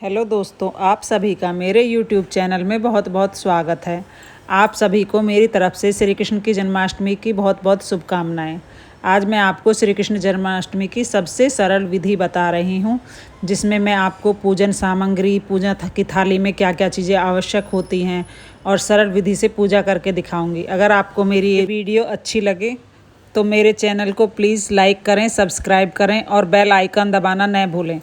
Hello दोस्तों, आप सभी का मेरे YouTube चैनल में बहुत बहुत स्वागत है। आप सभी को मेरी तरफ से श्री कृष्ण की जन्माष्टमी की बहुत बहुत शुभकामनाएं। आज मैं आपको श्री कृष्ण जन्माष्टमी की सबसे सरल विधि बता रही हूं, जिसमें मैं आपको पूजन सामग्री, पूजा की थाली में क्या क्या चीज़ें आवश्यक होती हैं और सरल विधि से पूजा करके दिखाऊंगी। अगर आपको मेरी ये वीडियो अच्छी लगे तो मेरे चैनल को प्लीज़ लाइक करें, सब्सक्राइब करें और बेल आइकन दबाना न भूलें।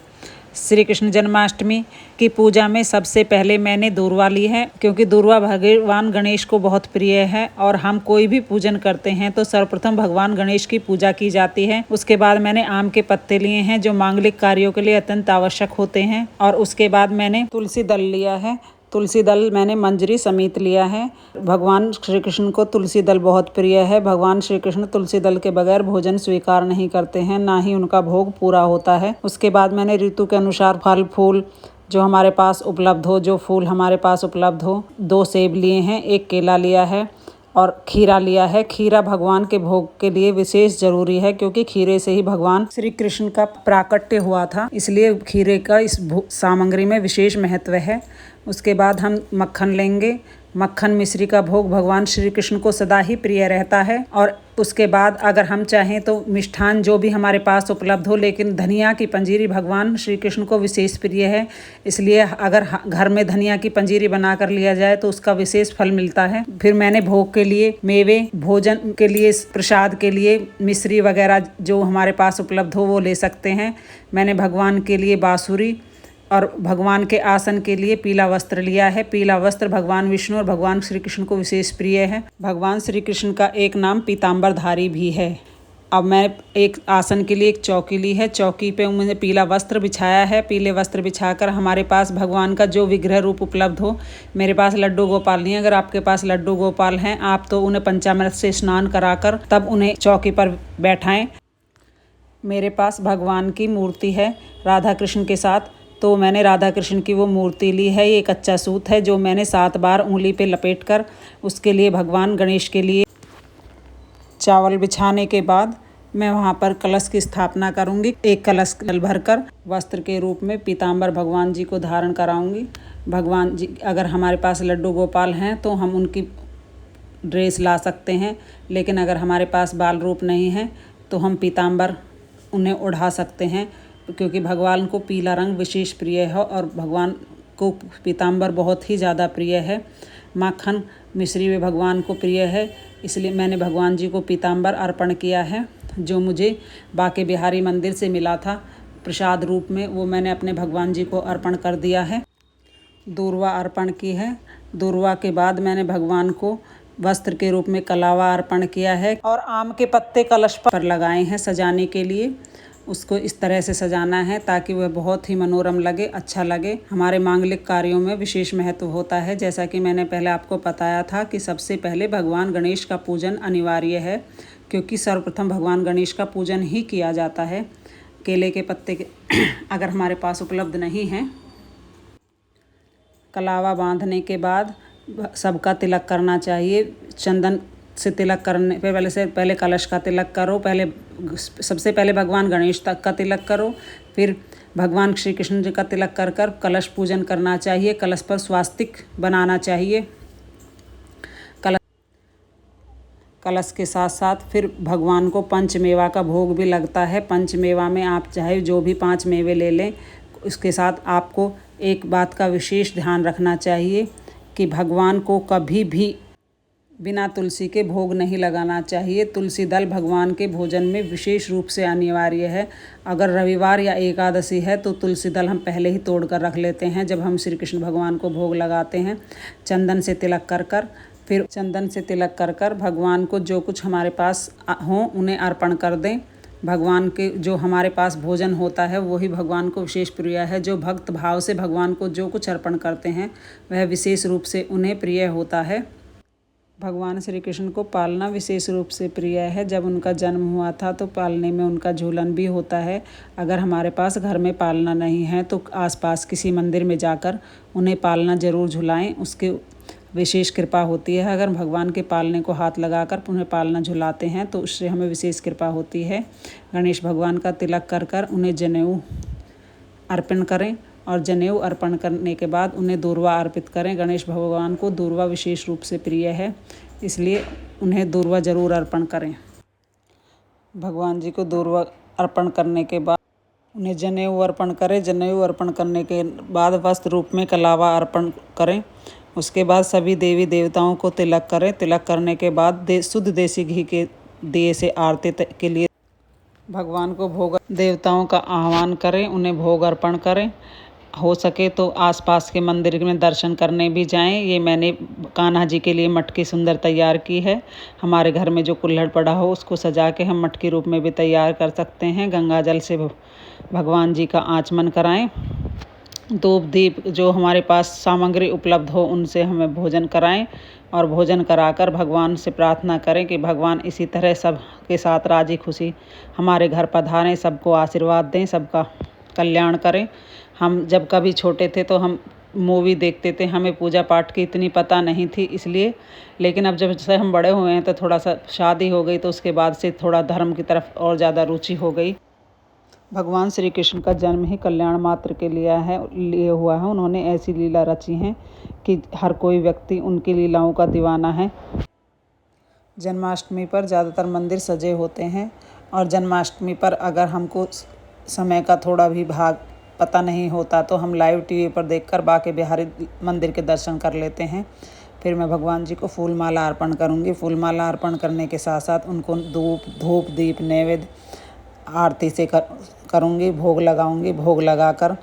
श्री कृष्ण जन्माष्टमी की पूजा में सबसे पहले मैंने दूर्वा ली है, क्योंकि दूर्वा भगवान गणेश को बहुत प्रिय है और हम कोई भी पूजन करते हैं तो सर्वप्रथम भगवान गणेश की पूजा की जाती है। उसके बाद मैंने आम के पत्ते लिए हैं जो मांगलिक कार्यों के लिए अत्यंत आवश्यक होते हैं, और उसके बाद मैंने तुलसी दल लिया है। तुलसी दल मैंने मंजरी समेत लिया है। भगवान श्री कृष्ण को तुलसी दल बहुत प्रिय है। भगवान श्री कृष्ण तुलसी दल के बगैर भोजन स्वीकार नहीं करते हैं, ना ही उनका भोग पूरा होता है। उसके बाद मैंने ऋतु के अनुसार फल फूल जो हमारे पास उपलब्ध हो, जो फूल हमारे पास उपलब्ध हो, 2 सेब लिए हैं, 1 केला लिया है और खीरा लिया है। खीरा भगवान के भोग के लिए विशेष जरूरी है, क्योंकि खीरे से ही भगवान श्री कृष्ण का प्राकट्य हुआ था, इसलिए खीरे का इस सामग्री में विशेष महत्व है। उसके बाद हम मक्खन लेंगे। मक्खन मिश्री का भोग भगवान श्री कृष्ण को सदा ही प्रिय रहता है। और उसके बाद अगर हम चाहें तो मिष्ठान जो भी हमारे पास उपलब्ध हो, लेकिन धनिया की पंजीरी भगवान श्री कृष्ण को विशेष प्रिय है, इसलिए अगर घर में धनिया की पंजीरी बना कर लिया जाए तो उसका विशेष फल मिलता है। फिर मैंने भोग के लिए मेवे, भोजन के लिए, प्रसाद के लिए मिश्री वगैरह जो हमारे पास उपलब्ध हो वो ले सकते हैं। मैंने भगवान के लिए बांसुरी और भगवान के आसन के लिए पीला वस्त्र लिया है। पीला वस्त्र भगवान विष्णु और भगवान श्री कृष्ण को विशेष प्रिय है। भगवान श्री कृष्ण का एक नाम पीताम्बरधारी भी है। अब मैं एक आसन के लिए एक चौकी ली है। चौकी पे मैंने पीला वस्त्र बिछाया है। पीले वस्त्र बिछाकर हमारे पास भगवान का जो विग्रह रूप उपलब्ध हो, मेरे पास लड्डू गोपाल नहीं है, अगर आपके पास लड्डू गोपाल हैं आप तो उन्हें पंचामृत से स्नान कराकर तब उन्हें चौकी पर बैठाएं। मेरे पास भगवान की मूर्ति है राधा कृष्ण के साथ, तो मैंने राधा कृष्ण की वो मूर्ति ली है। ये कच्चा सूत है जो मैंने 7 बार उंगली पे लपेटकर उसके लिए भगवान गणेश के लिए चावल बिछाने के बाद मैं वहाँ पर कलश की स्थापना करूँगी। एक कलश जल भरकर वस्त्र के रूप में पीताम्बर भगवान जी को धारण कराऊँगी। भगवान जी, अगर हमारे पास लड्डू गोपाल हैं तो हम उनकी ड्रेस ला सकते हैं, लेकिन अगर हमारे पास बाल रूप नहीं है तो हम पीताम्बर उन्हें ओढ़ा सकते हैं, क्योंकि भगवान को पीला रंग विशेष प्रिय है और भगवान को पीताम्बर बहुत ही ज़्यादा प्रिय है। माखन मिश्री भी भगवान को प्रिय है, इसलिए मैंने भगवान जी को पीताम्बर अर्पण किया है, जो मुझे बांके बिहारी मंदिर से मिला था प्रसाद रूप में। वो मैंने अपने भगवान जी को अर्पण कर दिया है। दूर्वा अर्पण की है। दूर्वा के बाद मैंने भगवान को वस्त्र के रूप में कलावा अर्पण किया है और आम के पत्ते कलश पर लगाए हैं सजाने के लिए। उसको इस तरह से सजाना है ताकि वह बहुत ही मनोरम लगे, अच्छा लगे। हमारे मांगलिक कार्यों में विशेष महत्व होता है, जैसा कि मैंने पहले आपको बताया था कि सबसे पहले भगवान गणेश का पूजन अनिवार्य है, क्योंकि सर्वप्रथम भगवान गणेश का पूजन ही किया जाता है। केले के पत्ते अगर हमारे पास उपलब्ध नहीं हैं, कलावा बांधने के बाद सबका तिलक करना चाहिए। चंदन से तिलक करने पे पहले कलश का तिलक करो। सबसे पहले भगवान गणेश तक का तिलक करो, फिर भगवान श्री कृष्ण जी का तिलक कर कर कलश पूजन करना चाहिए। कलश पर स्वास्तिक बनाना चाहिए। कलश के साथ साथ फिर भगवान को पंचमेवा का भोग भी लगता है। पंचमेवा में आप चाहे जो भी 5 मेवे ले लें। उसके साथ आपको एक बात का विशेष ध्यान रखना चाहिए कि भगवान को कभी भी बिना तुलसी के भोग नहीं लगाना चाहिए। तुलसी दल भगवान के भोजन में विशेष रूप से अनिवार्य है। अगर रविवार या एकादशी है तो तुलसी दल हम पहले ही तोड़ कर रख लेते हैं जब हम श्री कृष्ण भगवान को भोग लगाते हैं। चंदन से तिलक कर कर फिर चंदन से तिलक कर कर भगवान को जो कुछ हमारे पास हो उन्हें अर्पण कर दें। भगवान के जो हमारे पास भोजन होता है वही भगवान को विशेष प्रिय है। जो भक्त भाव से भगवान को जो कुछ अर्पण करते हैं वह विशेष रूप से उन्हें प्रिय होता है। भगवान श्री कृष्ण को पालना विशेष रूप से प्रिय है। जब उनका जन्म हुआ था तो पालने में उनका झूलन भी होता है। अगर हमारे पास घर में पालना नहीं है तो आसपास किसी मंदिर में जाकर उन्हें पालना ज़रूर झुलाएं, उसके विशेष कृपा होती है। अगर भगवान के पालने को हाथ लगाकर उन्हें पालना झुलाते हैं तो उससे हमें विशेष कृपा होती है। गणेश भगवान का तिलक कर कर उन्हें जनेऊ अर्पण करें और जनेऊ अर्पण करने के बाद उन्हें दूर्वा अर्पित करें। गणेश भगवान को दूर्वा विशेष रूप से प्रिय है, इसलिए उन्हें दूर्वा जरूर अर्पण करें। भगवान जी को दूर्वा अर्पण करने के बाद उन्हें जनेऊ अर्पण करें। जनेऊ अर्पण करने के बाद वस्त्र रूप में कलावा अर्पण करें। उसके बाद सभी देवी देवताओं को तिलक करें। तिलक करने के बाद शुद्ध देसी घी के दिए से आरती के लिए भगवान को भोग देवताओं का आह्वान करें, उन्हें भोग अर्पण करें। हो सके तो आसपास के मंदिर में दर्शन करने भी जाएं। ये मैंने कान्हा जी के लिए मटकी सुंदर तैयार की है। हमारे घर में जो कुल्हड़ पड़ा हो उसको सजा के हम मटकी रूप में भी तैयार कर सकते हैं। गंगा जल से भगवान जी का आचमन कराएं। धूप दीप जो हमारे पास सामग्री उपलब्ध हो उनसे हमें भोजन कराएं और भोजन कराकर भगवान से प्रार्थना करें कि भगवान इसी तरह सब के साथ राजी खुशी हमारे घर पधारें, सबको आशीर्वाद दें, सबका कल्याण करें। हम जब कभी छोटे थे तो हम मूवी देखते थे, हमें पूजा पाठ की इतनी पता नहीं थी इसलिए, लेकिन अब जब से हम बड़े हुए हैं तो थोड़ा सा शादी हो गई तो उसके बाद से थोड़ा धर्म की तरफ और ज़्यादा रुचि हो गई। भगवान श्री कृष्ण का जन्म ही कल्याण मात्र के लिए हुआ है। उन्होंने ऐसी लीला रची हैं कि हर कोई व्यक्ति उनकी लीलाओं का दीवाना है। जन्माष्टमी पर ज़्यादातर मंदिर सजे होते हैं और जन्माष्टमी पर अगर हमको समय का थोड़ा भी भाग पता नहीं होता तो हम लाइव टीवी पर देखकर बांके बिहारी मंदिर के दर्शन कर लेते हैं। फिर मैं भगवान जी को फूल माला अर्पण करूँगी। फूल माला अर्पण करने के साथ साथ उनको धूप दीप नैवेद्य आरती से करूँगी, भोग लगाऊँगी। भोग लगाकर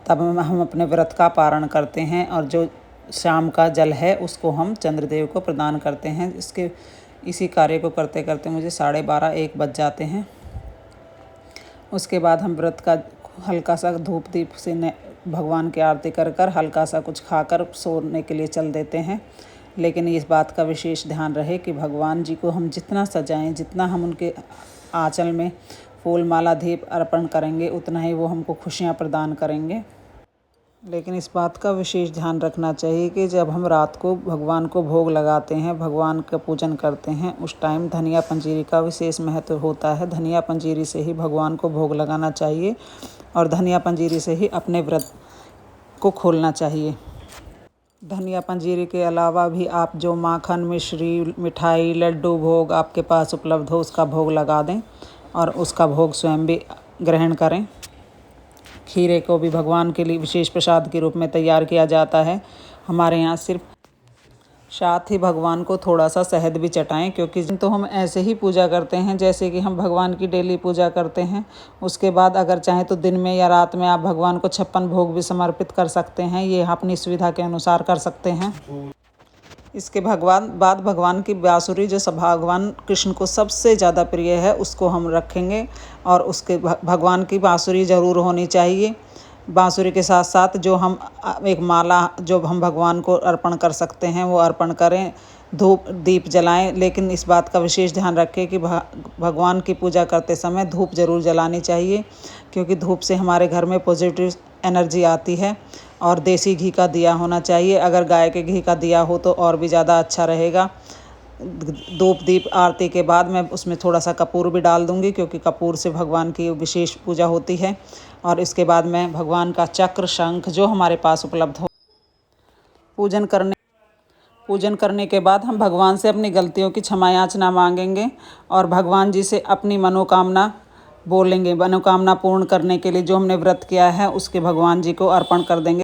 तब हम अपने व्रत का पारण करते हैं और जो शाम का जल है उसको हम चंद्रदेव को प्रदान करते हैं। इसी कार्य को करते करते मुझे 12:30-1 बज जाते हैं। उसके बाद हम व्रत का हल्का सा धूप दीप से भगवान की आरती कर हल्का सा कुछ खाकर सोने के लिए चल देते हैं। लेकिन इस बात का विशेष ध्यान रहे कि भगवान जी को हम जितना सजाएं, जितना हम उनके आंचल में फूल माला दीप अर्पण करेंगे उतना ही वो हमको खुशियाँ प्रदान करेंगे। लेकिन इस बात का विशेष ध्यान रखना चाहिए कि जब हम रात को भगवान को भोग लगाते हैं, भगवान का पूजन करते हैं, उस टाइम धनिया पंजीरी का विशेष महत्व होता है। धनिया पंजीरी से ही भगवान को भोग लगाना चाहिए और धनिया पंजीरी से ही अपने व्रत को खोलना चाहिए। धनिया पंजीरी के अलावा भी आप जो माखन, मिश्री, मिठाई, लड्डू भोग आपके पास उपलब्ध हो उसका भोग लगा दें और उसका भोग स्वयं भी ग्रहण करें। खीरे को भी भगवान के लिए विशेष प्रसाद के रूप में तैयार किया जाता है। हमारे यहाँ सिर्फ साथ ही भगवान को थोड़ा सा शहद भी चटाएं, क्योंकि तो हम ऐसे ही पूजा करते हैं जैसे कि हम भगवान की डेली पूजा करते हैं। उसके बाद अगर चाहें तो दिन में या रात में आप भगवान को 56 भोग भी समर्पित कर सकते हैं। ये अपनी सुविधा के अनुसार कर सकते हैं। इसके बाद भगवान की बाँसुरी जो भगवान कृष्ण को सबसे ज़्यादा प्रिय है उसको हम रखेंगे और उसके भगवान की बाँसुरी ज़रूर होनी चाहिए। बाँसुरी के साथ साथ जो हम एक माला जो हम भगवान को अर्पण कर सकते हैं वो अर्पण करें, धूप दीप जलाएं। लेकिन इस बात का विशेष ध्यान रखें कि भगवान की पूजा करते समय धूप ज़रूर जलानी चाहिए, क्योंकि धूप से हमारे घर में पॉजिटिव एनर्जी आती है। और देसी घी का दिया होना चाहिए, अगर गाय के घी का दिया हो तो और भी ज़्यादा अच्छा रहेगा। धूप दीप आरती के बाद मैं उसमें थोड़ा सा कपूर भी डाल दूंगी, क्योंकि कपूर से भगवान की विशेष पूजा होती है। और इसके बाद मैं भगवान का चक्र, शंख जो हमारे पास उपलब्ध हो पूजन करने के बाद हम भगवान से अपनी गलतियों की क्षमा याचना मांगेंगे और भगवान जी से अपनी मनोकामना बोलेंगे। मनोकामना पूर्ण करने के लिए जो हमने व्रत किया है उसके भगवान जी को अर्पण कर देंगे।